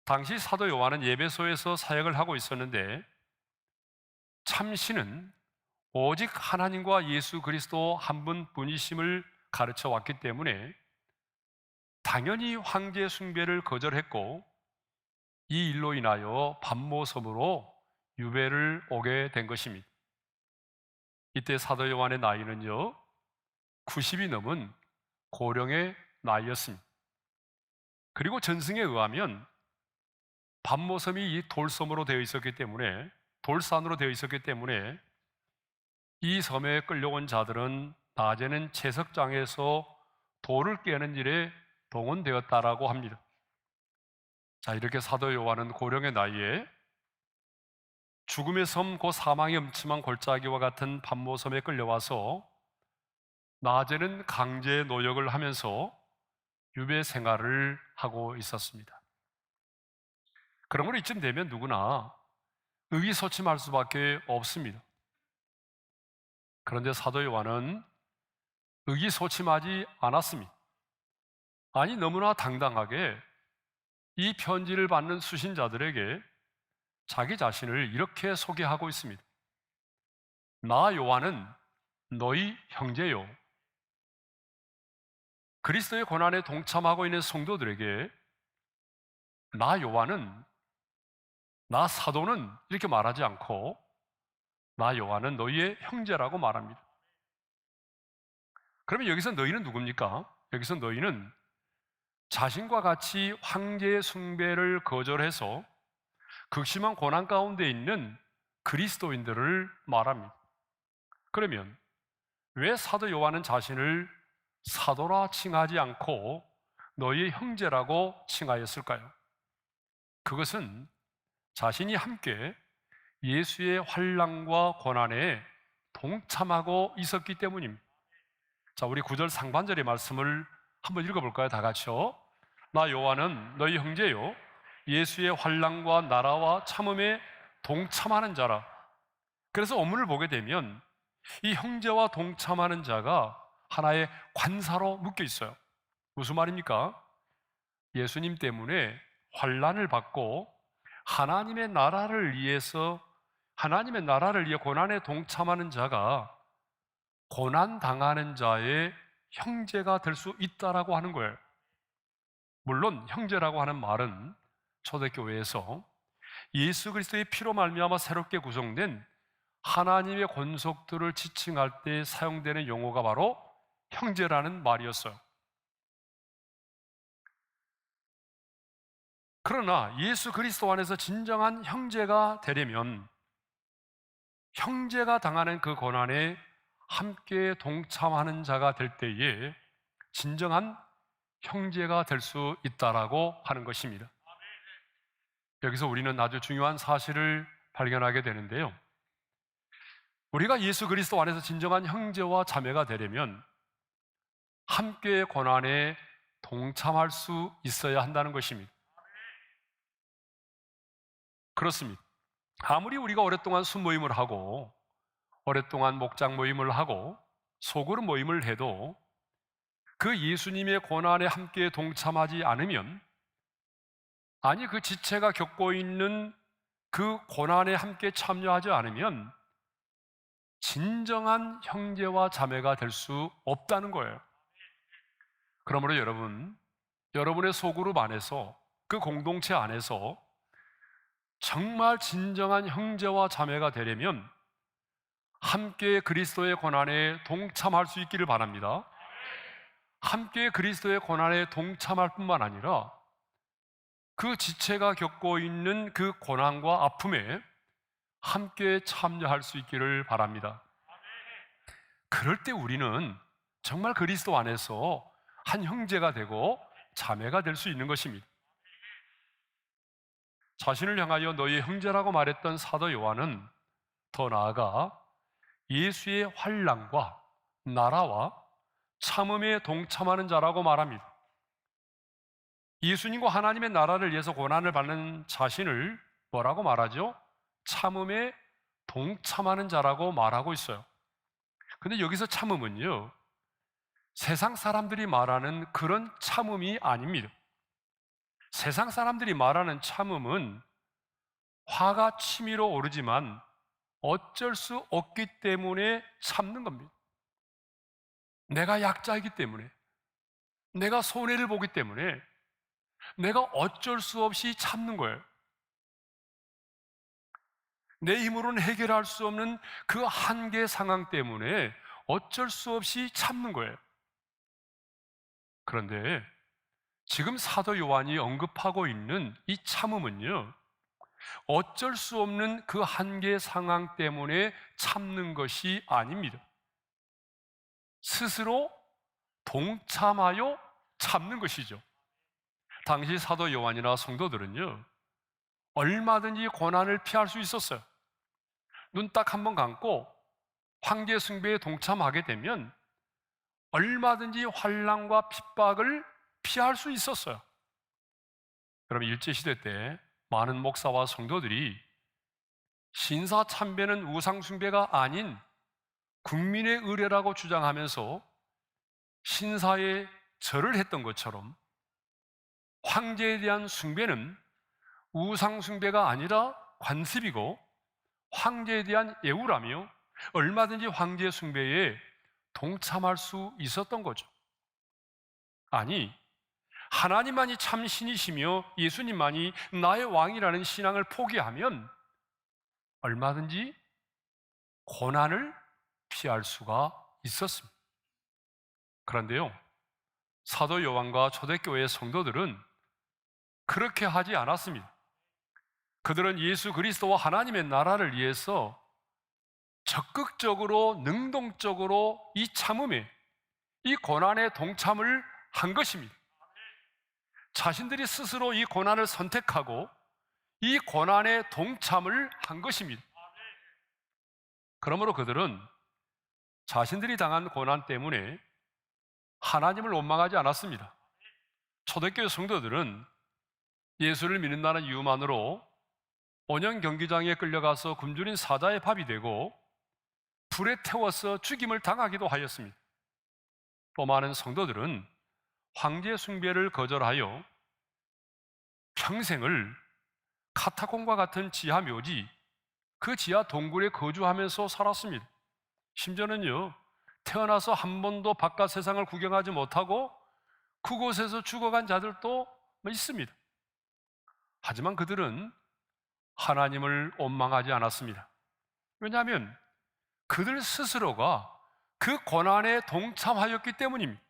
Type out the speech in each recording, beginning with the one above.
당시 사도 요한은 예배소에서 사역을 하고 있었는데 참신은 오직 하나님과 예수 그리스도 한 분뿐이심을 가르쳐 왔기 때문에 당연히 황제 숭배를 거절했고, 이 일로 인하여 밤모섬으로 유배를 오게 된 것입니다. 이때 사도 요한의 나이는요 90이 넘은 고령의 나이였습니다. 그리고 전승에 의하면 밤모섬이 이 돌섬으로 되어 있었기 때문에, 돌산으로 되어 있었기 때문에 이 섬에 끌려온 자들은 낮에는 채석장에서 돌을 깨는 일에 동원되었다라고 합니다. 자, 이렇게 사도 요한은 고령의 나이에 죽음의 섬, 곧 사망의 음침한 골짜기와 같은 밤모섬에 끌려와서 낮에는 강제 노역을 하면서 유배 생활을 하고 있었습니다. 그러므로 이쯤 되면 누구나 의기소침할 수밖에 없습니다. 그런데 사도 요한은 의기소침하지 않았습니다. 아니, 너무나 당당하게 이 편지를 받는 수신자들에게 자기 자신을 이렇게 소개하고 있습니다. 나 요한은 너희 형제요, 그리스도의 고난에 동참하고 있는 성도들에게 나 요한은, 나 사도는 이렇게 말하지 않고 나 요한은 너희의 형제라고 말합니다. 그러면 여기서 너희는 누굽니까? 여기서 너희는 자신과 같이 황제의 숭배를 거절해서 극심한 고난 가운데 있는 그리스도인들을 말합니다. 그러면 왜 사도 요한은 자신을 사도라 칭하지 않고 너희의 형제라고 칭하였을까요? 그것은 자신이 함께 예수의 환난과 고난에 동참하고 있었기 때문입니다. 자, 우리 9절 상반절의 말씀을 한번 읽어볼까요? 다 같이요. 나 요한은 너희 형제요, 예수의 환난과 나라와 참음에 동참하는 자라. 그래서 원문을 보게 되면 이 형제와 동참하는 자가 하나의 관사로 묶여 있어요. 무슨 말입니까? 예수님 때문에 환난을 받고 하나님의 나라를 위해서, 하나님의 나라를 위해 고난에 동참하는 자가 고난 당하는 자의 형제가 될 수 있다라고 하는 거예요. 물론 형제라고 하는 말은 초대교회에서 예수 그리스도의 피로 말미암아 새롭게 구성된 하나님의 권속들을 지칭할 때 사용되는 용어가 바로 형제라는 말이었어요. 그러나 예수 그리스도 안에서 진정한 형제가 되려면 형제가 당하는 그 고난에 함께 동참하는 자가 될 때에 진정한 형제가 될 수 있다라고 하는 것입니다. 여기서 우리는 아주 중요한 사실을 발견하게 되는데요. 우리가 예수 그리스도 안에서 진정한 형제와 자매가 되려면 함께 고난에 동참할 수 있어야 한다는 것입니다. 그렇습니다. 아무리 우리가 오랫동안 순모임을 하고 오랫동안 목장 모임을 하고 소그룹 모임을 해도 그 예수님의 고난에 함께 동참하지 않으면, 아니 그 지체가 겪고 있는 그 고난에 함께 참여하지 않으면 진정한 형제와 자매가 될 수 없다는 거예요. 그러므로 여러분, 여러분의 소그룹 안에서, 그 공동체 안에서 정말 진정한 형제와 자매가 되려면 함께 그리스도의 고난에 동참할 수 있기를 바랍니다. 함께 그리스도의 고난에 동참할 뿐만 아니라 그 지체가 겪고 있는 그 고난과 아픔에 함께 참여할 수 있기를 바랍니다. 그럴 때 우리는 정말 그리스도 안에서 한 형제가 되고 자매가 될 수 있는 것입니다. 자신을 향하여 너희 형제라고 말했던 사도 요한은 더 나아가 예수의 환난과 나라와 참음에 동참하는 자라고 말합니다. 예수님과 하나님의 나라를 위해서 고난을 받는 자신을 뭐라고 말하죠? 참음에 동참하는 자라고 말하고 있어요. 근데 여기서 참음은요, 세상 사람들이 말하는 그런 참음이 아닙니다. 세상 사람들이 말하는 참음은 화가 치밀어 오르지만 어쩔 수 없기 때문에 참는 겁니다. 내가 약자이기 때문에, 내가 손해를 보기 때문에, 내가 어쩔 수 없이 참는 거예요. 내 힘으로는 해결할 수 없는 그 한계 상황 때문에 어쩔 수 없이 참는 거예요. 그런데 지금 사도 요한이 언급하고 있는 이 참음은요, 어쩔 수 없는 그 한계 상황 때문에 참는 것이 아닙니다. 스스로 동참하여 참는 것이죠. 당시 사도 요한이나 성도들은요, 얼마든지 고난을 피할 수 있었어요. 눈 딱 한 번 감고 황제 숭배에 동참하게 되면 얼마든지 환난과 핍박을 피할 수 있었어요. 그럼 일제시대 때 많은 목사와 성도들이 신사 참배는 우상 숭배가 아닌 국민의 의례라고 주장하면서 신사에 절을 했던 것처럼 황제에 대한 숭배는 우상 숭배가 아니라 관습이고 황제에 대한 예우라며 얼마든지 황제 숭배에 동참할 수 있었던 거죠. 아니, 하나님만이 참 신이시며 예수님만이 나의 왕이라는 신앙을 포기하면 얼마든지 고난을 피할 수가 있었습니다. 그런데요, 사도 요한과 초대교회의 성도들은 그렇게 하지 않았습니다. 그들은 예수 그리스도와 하나님의 나라를 위해서 적극적으로 능동적으로 이 참음에, 이 고난에 동참을 한 것입니다. 자신들이 스스로 이 고난을 선택하고 이 고난에 동참을 한 것입니다. 그러므로 그들은 자신들이 당한 고난 때문에 하나님을 원망하지 않았습니다. 초대교회 성도들은 예수를 믿는다는 이유만으로 온영 경기장에 끌려가서 굶주린 사자의 밥이 되고 불에 태워서 죽임을 당하기도 하였습니다. 또 많은 성도들은 황제 숭배를 거절하여 평생을 카타콤과 같은 지하 묘지, 그 지하 동굴에 거주하면서 살았습니다. 심지어는요, 태어나서 한 번도 바깥 세상을 구경하지 못하고 그곳에서 죽어간 자들도 있습니다. 하지만 그들은 하나님을 원망하지 않았습니다. 왜냐하면 그들 스스로가 그 고난에 동참하였기 때문입니다.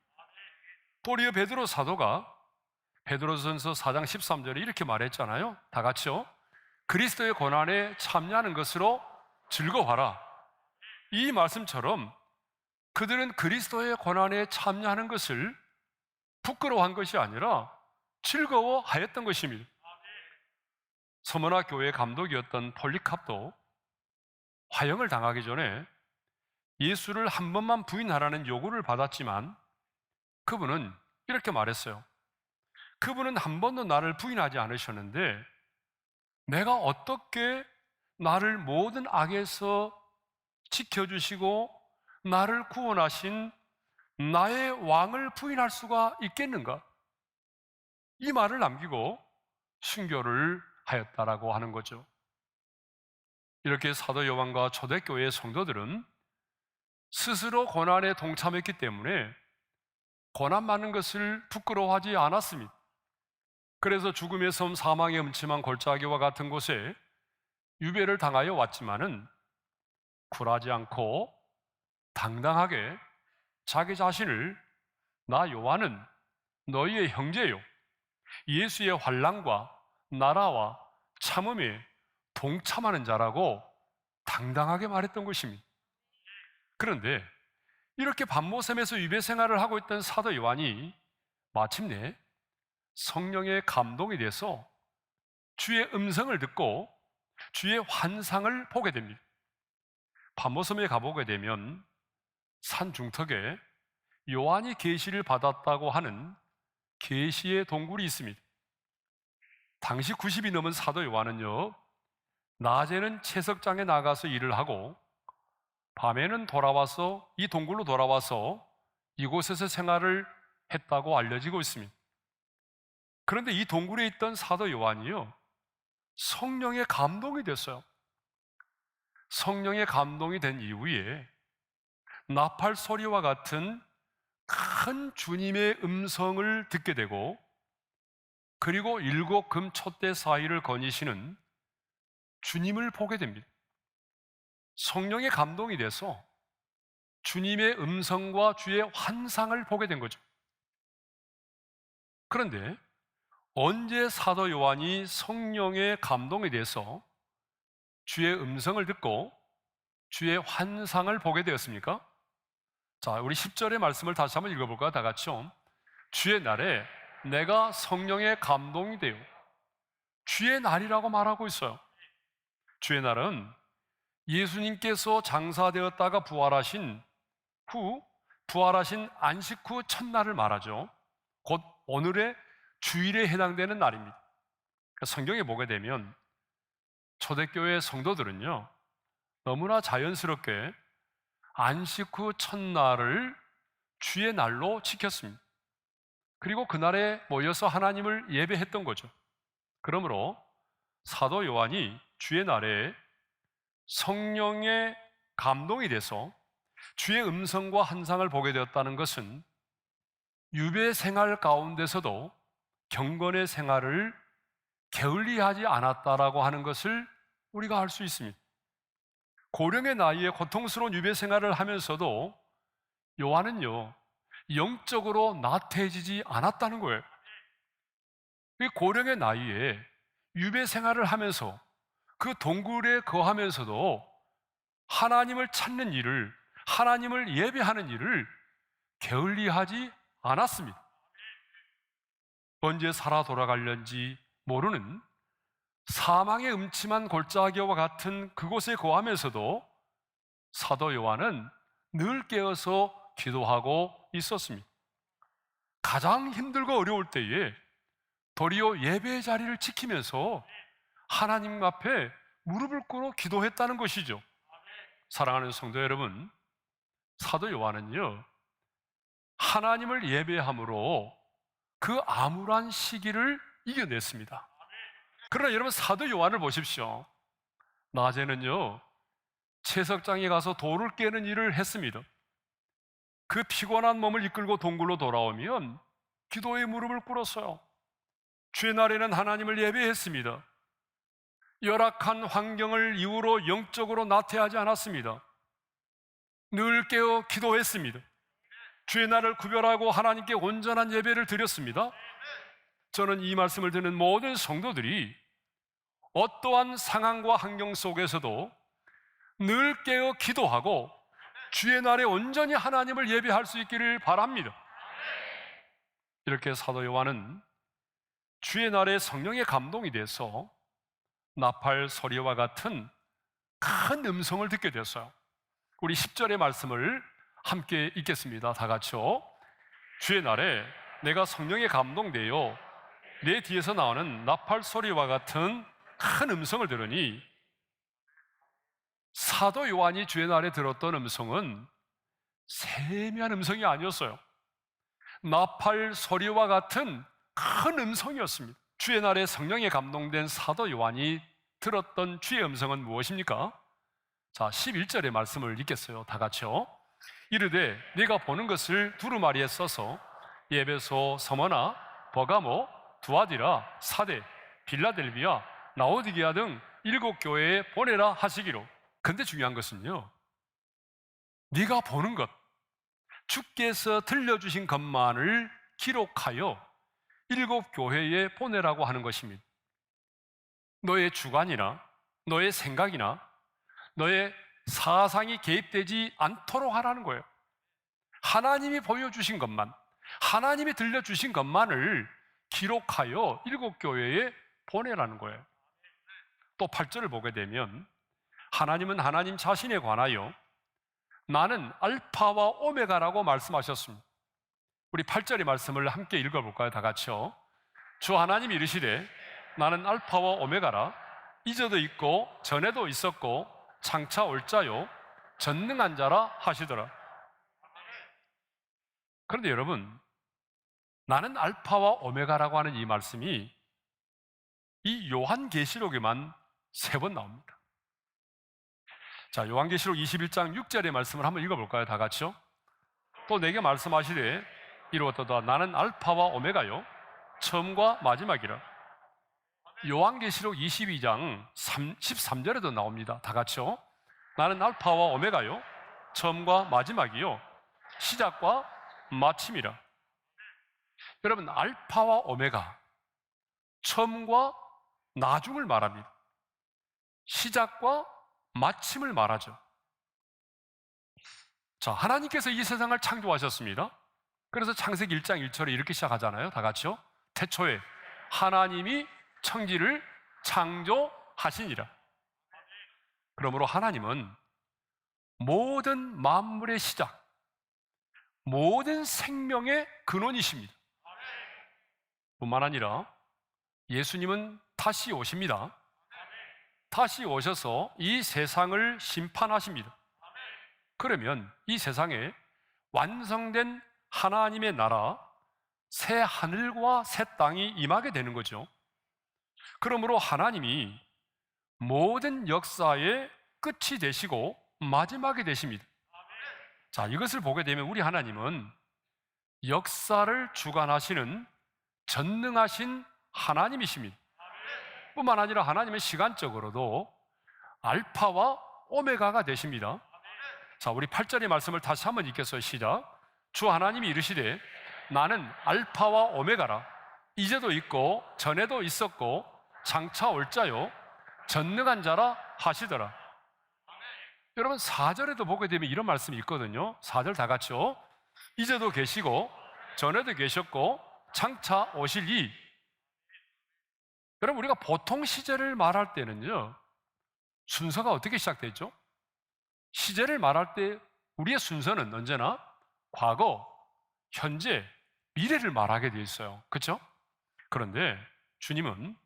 도리어 베드로 사도가 베드로전서 4장 13절에 이렇게 말했잖아요. 다 같이요. 그리스도의 고난에 참여하는 것으로 즐거워하라. 이 말씀처럼 그들은 그리스도의 고난에 참여하는 것을 부끄러워한 것이 아니라 즐거워하였던 것입니다. 서머나 교회 감독이었던 폴리캅도 화형을 당하기 전에 예수를 한 번만 부인하라는 요구를 받았지만 그분은 이렇게 말했어요. 그분은 한 번도 나를 부인하지 않으셨는데 내가 어떻게 나를 모든 악에서 지켜주시고 나를 구원하신 나의 왕을 부인할 수가 있겠는가? 이 말을 남기고 순교를 하였다라고 하는 거죠. 이렇게 사도 요한과 초대교회의 성도들은 스스로 고난에 동참했기 때문에 고난 받는 것을 부끄러워하지 않았습니다. 그래서 죽음의 섬 사망의 음침한 골짜기와 같은 곳에 유배를 당하여 왔지만은 굴하지 않고 당당하게 자기 자신을 나 요한은 너희의 형제요 예수의 환난과 나라와 참음에 동참하는 자라고 당당하게 말했던 것입니다. 그런데 이렇게 밤모섬에서 유배 생활을 하고 있던 사도 요한이 마침내 성령의 감동이 돼서 주의 음성을 듣고 주의 환상을 보게 됩니다. 밤모섬에 가보게 되면 산 중턱에 요한이 계시를 받았다고 하는 계시의 동굴이 있습니다. 당시 90이 넘은 사도 요한은요, 낮에는 채석장에 나가서 일을 하고 밤에는 돌아와서 이 동굴로 돌아와서 이곳에서 생활을 했다고 알려지고 있습니다. 그런데 이 동굴에 있던 사도 요한이요, 성령의 감동이 됐어요. 성령의 감동이 된 이후에 나팔 소리와 같은 큰 주님의 음성을 듣게 되고, 그리고 일곱 금 촛대 사이를 거니시는 주님을 보게 됩니다. 성령의 감동이 돼서 주님의 음성과 주의 환상을 보게 된 거죠. 그런데 언제 사도 요한이 성령의 감동이 돼서 주의 음성을 듣고 주의 환상을 보게 되었습니까? 자, 우리 10절의 말씀을 다시 한번 읽어볼까요? 다 같이요. 주의 날에 내가 성령의 감동이 되어. 주의 날이라고 말하고 있어요. 주의 날은 예수님께서 장사되었다가 부활하신 안식 후 첫날을 말하죠. 곧 오늘의 주일에 해당되는 날입니다. 성경에 보게 되면 초대교회 성도들은요, 너무나 자연스럽게 안식 후 첫날을 주의 날로 지켰습니다. 그리고 그날에 모여서 하나님을 예배했던 거죠. 그러므로 사도 요한이 주의 날에 성령의 감동이 돼서 주의 음성과 환상을 보게 되었다는 것은 유배 생활 가운데서도 경건의 생활을 게을리하지 않았다라고 하는 것을 우리가 알 수 있습니다. 고령의 나이에 고통스러운 유배 생활을 하면서도 요한은요, 영적으로 나태해지지 않았다는 거예요. 이 고령의 나이에 유배 생활을 하면서 그 동굴에 거하면서도 하나님을 찾는 일을, 하나님을 예배하는 일을 게을리하지 않았습니다. 언제 살아 돌아갈는지 모르는 사망의 음침한 골짜기와 같은 그곳에 거하면서도 사도 요한은 늘 깨어서 기도하고 있었습니다. 가장 힘들고 어려울 때에 도리어 예배의 자리를 지키면서 하나님 앞에 무릎을 꿇어 기도했다는 것이죠. 사랑하는 성도 여러분, 사도 요한은요, 하나님을 예배함으로 그 암울한 시기를 이겨냈습니다. 그러나 여러분, 사도 요한을 보십시오. 낮에는요, 채석장에 가서 돌을 깨는 일을 했습니다. 그 피곤한 몸을 이끌고 동굴로 돌아오면 기도의 무릎을 꿇었어요. 주의 날에는 하나님을 예배했습니다. 열악한 환경을 이유로 영적으로 나태하지 않았습니다. 늘 깨어 기도했습니다. 주의 날을 구별하고 하나님께 온전한 예배를 드렸습니다. 저는 이 말씀을 듣는 모든 성도들이 어떠한 상황과 환경 속에서도 늘 깨어 기도하고 주의 날에 온전히 하나님을 예배할 수 있기를 바랍니다. 이렇게 사도 요한은 주의 날에 성령의 감동이 돼서 나팔 소리와 같은 큰 음성을 듣게 됐어요. 우리 10절의 말씀을 함께 읽겠습니다. 다 같이요. 주의 날에 내가 성령에 감동되어 내 뒤에서 나오는 나팔 소리와 같은 큰 음성을 들으니, 사도 요한이 주의 날에 들었던 음성은 세미한 음성이 아니었어요. 나팔 소리와 같은 큰 음성이었습니다. 주의 날에 성령에 감동된 사도 요한이 들었던 주의 음성은 무엇입니까? 자, 11절의 말씀을 읽겠어요. 다 같이요. 이르되 네가 보는 것을 두루마리에 써서 예배소, 서머나, 버가모, 두아디라, 사대, 빌라델비아, 라오디게아 등 7교회에 보내라 하시기로. 근데 중요한 것은요, 네가 보는 것, 주께서 들려주신 것만을 기록하여 7교회에 보내라고 하는 것입니다. 너의 주관이나 너의 생각이나 너의 사상이 개입되지 않도록 하라는 거예요. 하나님이 보여주신 것만, 하나님이 들려주신 것만을 기록하여 7교회에 보내라는 거예요. 또 8절을 보게 되면 하나님은 하나님 자신에 관하여 나는 알파와 오메가라고 말씀하셨습니다. 우리 8절의 말씀을 함께 읽어볼까요? 다 같이요. 주 하나님이 이르시되 나는 알파와 오메가라, 이전도 있고 전에도 있었고 장차 올 자요 전능한 자라 하시더라. 그런데 여러분, 나는 알파와 오메가라고 하는 이 말씀이 이 요한계시록에만 3번 나옵니다. 자, 요한계시록 21장 6절의 말씀을 한번 읽어볼까요? 다 같이요. 또 내게 말씀하시되 이루었도다. 나는 알파와 오메가요 처음과 마지막이라. 요한계시록 22장 13절에도 나옵니다. 다 같이요. 나는 알파와 오메가요 처음과 마지막이요 시작과 마침이라. 여러분, 알파와 오메가, 처음과 나중을 말합니다. 시작과 마침을 말하죠. 자, 하나님께서 이 세상을 창조하셨습니다. 그래서 창세기 1장 1절에 이렇게 시작하잖아요. 다 같이요. 태초에 하나님이 천지를 창조하시니라. 그러므로 하나님은 모든 만물의 시작, 모든 생명의 근원이십니다. 뿐만 아니라 예수님은 다시 오십니다. 다시 오셔서 이 세상을 심판하십니다. 그러면 이 세상에 완성된 하나님의 나라, 새 하늘과 새 땅이 임하게 되는 거죠. 그러므로 하나님이 모든 역사의 끝이 되시고 마지막이 되십니다. 자, 이것을 보게 되면 우리 하나님은 역사를 주관하시는 전능하신 하나님이십니다. 뿐만 아니라 하나님은 시간적으로도 알파와 오메가가 되십니다. 자, 우리 8절의 말씀을 다시 한번 읽겠어요. 시작. 주 하나님이 이르시되 나는 알파와 오메가라. 이제도 있고 전에도 있었고 장차 올 자요 전능한 자라 하시더라. 여러분, 4절에도 보게 되면 이런 말씀이 있거든요. 4절 다 같이요. 이제도 계시고 전에도 계셨고 장차 오실 이. 여러분, 우리가 보통 시제를 말할 때는요, 순서가 어떻게 시작되죠? 시제를 말할 때 우리의 순서는 언제나 과거, 현재, 미래를 말하게 되어 있어요. 그렇죠? 그런데 주님은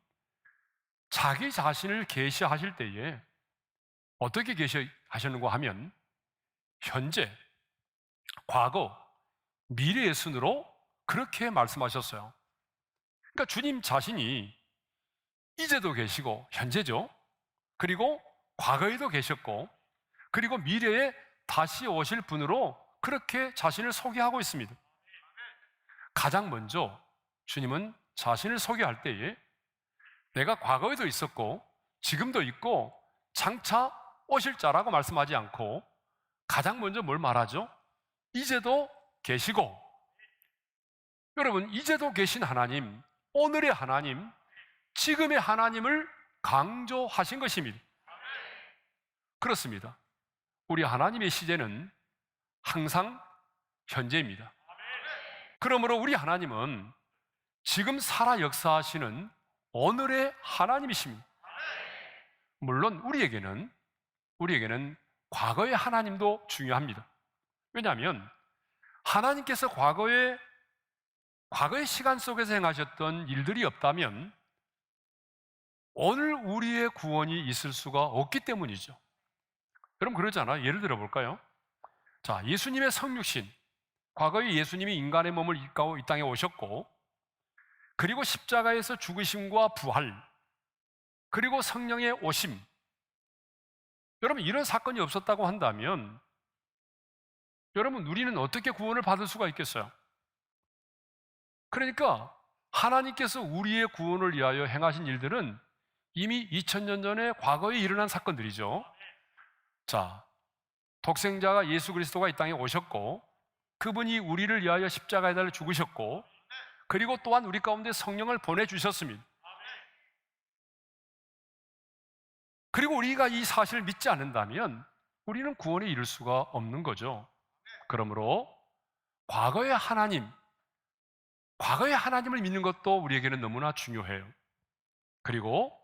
자기 자신을 계시하실 때에 어떻게 계시하셨는가 하면 현재, 과거, 미래의 순으로 그렇게 말씀하셨어요. 그러니까 주님 자신이 이제도 계시고 현재죠. 그리고 과거에도 계셨고 그리고 미래에 다시 오실 분으로 그렇게 자신을 소개하고 있습니다. 가장 먼저 주님은 자신을 소개할 때에 내가 과거에도 있었고 지금도 있고 장차 오실 자라고 말씀하지 않고 가장 먼저 뭘 말하죠? 이제도 계시고. 여러분, 이제도 계신 하나님, 오늘의 하나님, 지금의 하나님을 강조하신 것입니다. 그렇습니다. 우리 하나님의 시제는 항상 현재입니다. 그러므로 우리 하나님은 지금 살아 역사하시는 오늘의 하나님이십니다. 물론 우리에게는 과거의 하나님도 중요합니다. 왜냐하면 하나님께서 과거의 시간 속에서 행하셨던 일들이 없다면 오늘 우리의 구원이 있을 수가 없기 때문이죠. 여러분, 그러잖아요. 예를 들어 볼까요? 자, 예수님의 성육신, 과거에 예수님이 인간의 몸을 입고 이 땅에 오셨고 그리고 십자가에서 죽으심과 부활, 그리고 성령의 오심. 여러분, 이런 사건이 없었다고 한다면 여러분, 우리는 어떻게 구원을 받을 수가 있겠어요? 그러니까 하나님께서 우리의 구원을 위하여 행하신 일들은 이미 2000년 전에 과거에 일어난 사건들이죠. 자, 독생자가 예수 그리스도가 이 땅에 오셨고 그분이 우리를 위하여 십자가에 달려 죽으셨고 그리고 또한 우리 가운데 성령을 보내주셨습니다. 그리고 우리가 이 사실을 믿지 않는다면 우리는 구원에 이를 수가 없는 거죠. 그러므로 과거의 하나님을 믿는 것도 우리에게는 너무나 중요해요. 그리고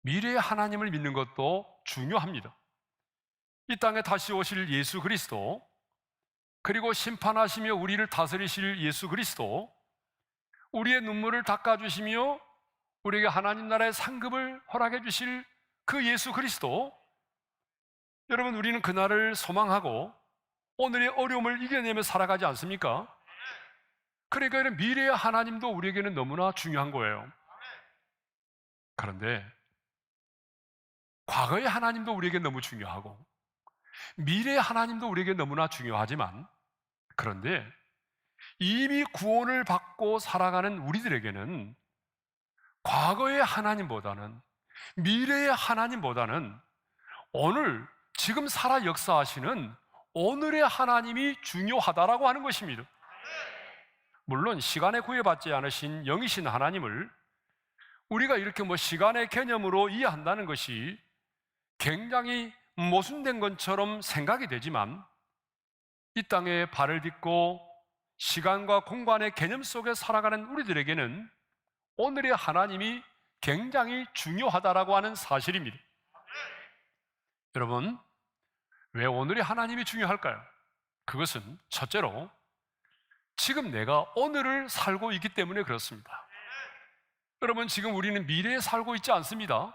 미래의 하나님을 믿는 것도 중요합니다. 이 땅에 다시 오실 예수 그리스도, 그리고 심판하시며 우리를 다스리실 예수 그리스도, 우리의 눈물을 닦아주시며 우리에게 하나님 나라의 상급을 허락해 주실 그 예수 그리스도. 여러분, 우리는 그날을 소망하고 오늘의 어려움을 이겨내며 살아가지 않습니까? 그러니까 미래의 하나님도 우리에게는 너무나 중요한 거예요. 그런데 과거의 하나님도 우리에게 너무 중요하고 미래의 하나님도 우리에게 너무나 중요하지만, 그런데 이미 구원을 받고 살아가는 우리들에게는 과거의 하나님보다는, 미래의 하나님보다는 오늘 지금 살아 역사하시는 오늘의 하나님이 중요하다라고 하는 것입니다. 물론 시간에 구애받지 않으신 영이신 하나님을 우리가 이렇게 시간의 개념으로 이해한다는 것이 굉장히 모순된 것처럼 생각이 되지만, 이 땅에 발을 딛고 시간과 공간의 개념 속에 살아가는 우리들에게는 오늘의 하나님이 굉장히 중요하다라고 하는 사실입니다. 여러분, 왜 오늘의 하나님이 중요할까요? 그것은 첫째로 지금 내가 오늘을 살고 있기 때문에 그렇습니다. 여러분, 지금 우리는 미래에 살고 있지 않습니다.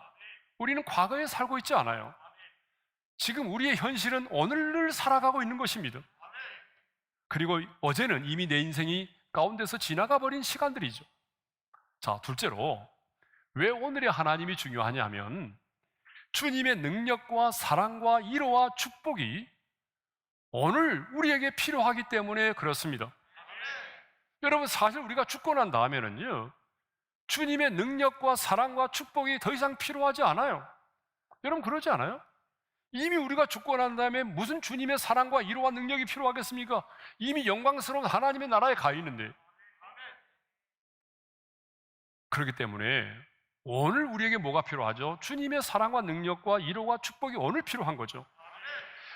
우리는 과거에 살고 있지 않아요. 지금 우리의 현실은 오늘을 살아가고 있는 것입니다. 그리고 어제는 이미 내 인생이 가운데서 지나가 버린 시간들이죠. 자, 둘째로 왜 오늘의 하나님이 중요하냐면 주님의 능력과 사랑과 위로와 축복이 오늘 우리에게 필요하기 때문에 그렇습니다. 여러분, 사실 우리가 죽고 난 다음에는요, 주님의 능력과 사랑과 축복이 더 이상 필요하지 않아요. 여러분, 그러지 않아요? 이미 우리가 죽고 난 다음에 무슨 주님의 사랑과 위로와 능력이 필요하겠습니까? 이미 영광스러운 하나님의 나라에 가 있는데. 그렇기 때문에 오늘 우리에게 뭐가 필요하죠? 주님의 사랑과 능력과 위로와 축복이 오늘 필요한 거죠.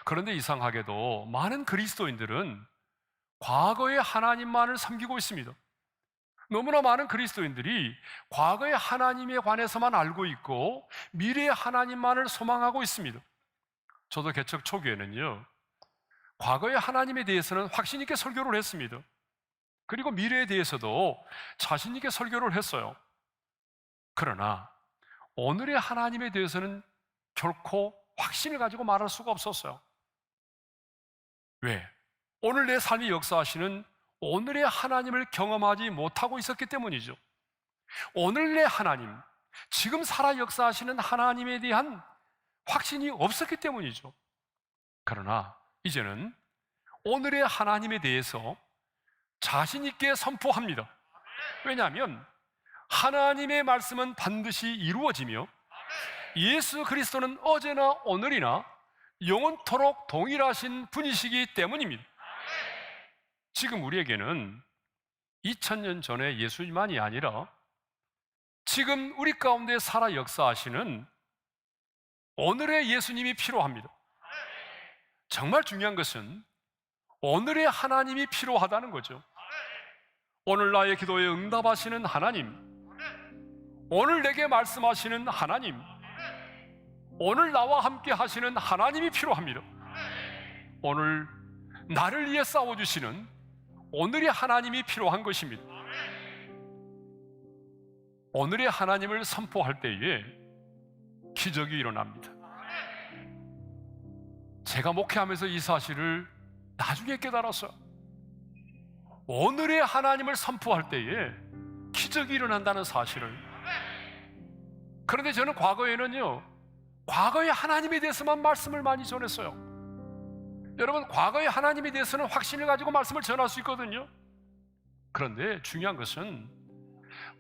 그런데 이상하게도 많은 그리스도인들은 과거의 하나님만을 섬기고 있습니다. 너무나 많은 그리스도인들이 과거의 하나님에 관해서만 알고 있고 미래의 하나님만을 소망하고 있습니다. 저도 개척 초기에는요, 과거의 하나님에 대해서는 확신 있게 설교를 했습니다. 그리고 미래에 대해서도 자신 있게 설교를 했어요. 그러나 오늘의 하나님에 대해서는 결코 확신을 가지고 말할 수가 없었어요. 왜? 오늘 내 삶이 역사하시는 오늘의 하나님을 경험하지 못하고 있었기 때문이죠. 오늘 내 하나님, 지금 살아 역사하시는 하나님에 대한 확신이 없었기 때문이죠. 그러나 이제는 오늘의 하나님에 대해서 자신 있게 선포합니다. 왜냐하면 하나님의 말씀은 반드시 이루어지며 예수 그리스도는 어제나 오늘이나 영원토록 동일하신 분이시기 때문입니다. 지금 우리에게는 2000년 전의 예수님만이 아니라 지금 우리 가운데 살아 역사하시는 오늘의 예수님이 필요합니다. 정말 중요한 것은 오늘의 하나님이 필요하다는 거죠. 오늘 나의 기도에 응답하시는 하나님, 오늘 내게 말씀하시는 하나님, 오늘 나와 함께 하시는 하나님이 필요합니다. 오늘 나를 위해 싸워주시는 오늘의 하나님이 필요한 것입니다. 오늘의 하나님을 선포할 때에 기적이 일어납니다. 제가 목회하면서 이 사실을 나중에 깨달았어요. 오늘의 하나님을 선포할 때에 기적이 일어난다는 사실을. 그런데 저는 과거에는요, 과거의 하나님에 대해서만 말씀을 많이 전했어요. 여러분, 과거의 하나님에 대해서는 확신을 가지고 말씀을 전할 수 있거든요. 그런데 중요한 것은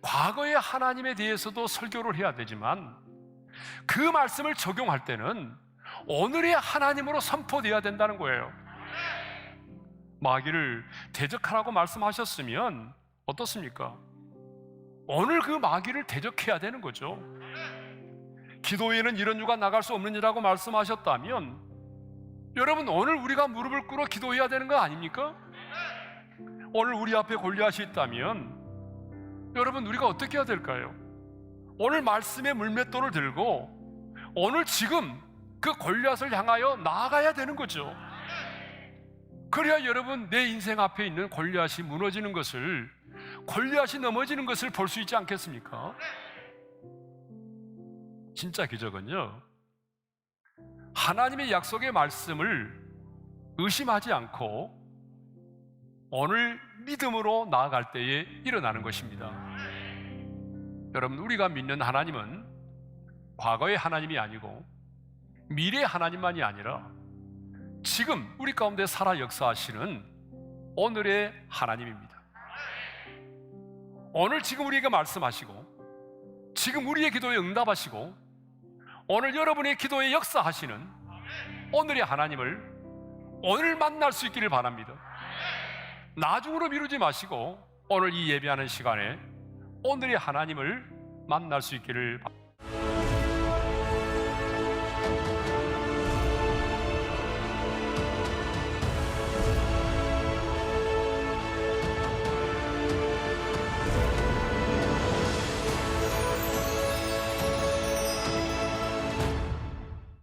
과거의 하나님에 대해서도 설교를 해야 되지만 그 말씀을 적용할 때는 오늘의 하나님으로 선포되어야 된다는 거예요. 마귀를 대적하라고 말씀하셨으면 어떻습니까? 오늘 그 마귀를 대적해야 되는 거죠. 기도에는 이런 유가 나갈 수 없느니라고 말씀하셨다면 여러분, 오늘 우리가 무릎을 꿇어 기도해야 되는 거 아닙니까? 오늘 우리 앞에 골리앗이 있다면 여러분, 우리가 어떻게 해야 될까요? 오늘 말씀의 물맷돌을 들고 오늘 지금 그 골리앗을 향하여 나아가야 되는 거죠. 그래야 여러분, 내 인생 앞에 있는 골리앗이 무너지는 것을, 골리앗이 넘어지는 것을 볼 수 있지 않겠습니까? 진짜 기적은요, 하나님의 약속의 말씀을 의심하지 않고 오늘 믿음으로 나아갈 때에 일어나는 것입니다. 여러분, 우리가 믿는 하나님은 과거의 하나님이 아니고 미래의 하나님만이 아니라 지금 우리 가운데 살아 역사하시는 오늘의 하나님입니다. 오늘 지금 우리에게 말씀하시고 지금 우리의 기도에 응답하시고 오늘 여러분의 기도에 역사하시는 오늘의 하나님을 오늘 만날 수 있기를 바랍니다. 나중으로 미루지 마시고 오늘 이 예배하는 시간에 오늘의 하나님을 만날 수 있기를 바랍니다.